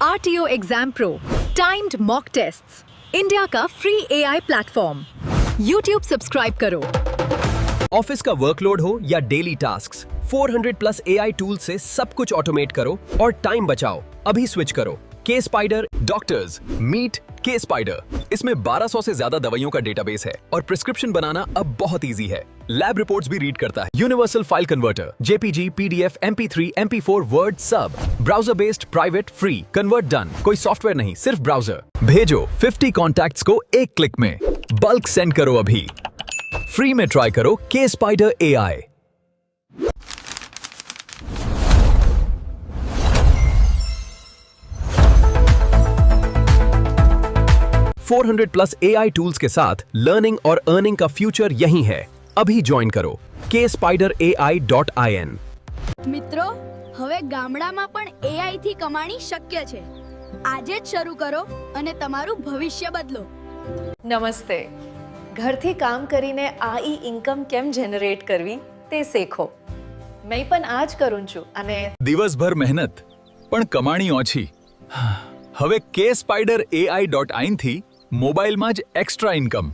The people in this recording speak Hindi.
RTO exam pro, timed mock tests, India का free AI platform. YouTube subscribe करो। ऑफिस का वर्कलोड हो या daily tasks, 400 plus AI tool से सब कुछ ऑटोमेट करो और टाइम बचाओ। अभी स्विच करो के स्पाइडर डॉक्टर्स मीट के स्पाइडर। इसमें 1200 से ज्यादा दवाइयों का डेटाबेस है और प्रिस्क्रिप्शन बनाना अब बहुत इजी है। लैब रिपोर्ट्स भी रीड करता है। Universal file converter, JPG, PDF, MP3, MP4, word सब। Browser based, private, free, convert done. कोई सॉफ्टवेयर नहीं, सिर्फ ब्राउजर। भेजो 50 कॉन्टैक्ट्स को एक क्लिक में। बल्क सेंड करो अभी। फ्री में ट्राई करो के spider AI। $400 plus AI tools के साथ लर्निंग और अर्निंग का फ्यूचर यही है। अभी ज्वाइन करो kspiderai.in। મિત્રો હવે ગામડામાં પણ AI થી કમાણી શક્ય છે। આજે જ શરૂ કરો અને તમારું ભવિષ્ય બદલો। નમસ્તે। ઘરથી કામ કરીને આ ઇન્કમ કેમ જનરેટ કરવી તે શીખો। મેં પણ આ જ કરું છું અને દિવસભર મહેનત પણ કમાણી ઓછી। હવે kspiderai.in થી મોબાઈલમાં જ એક્સ્ટ્રા ઇન્કમ।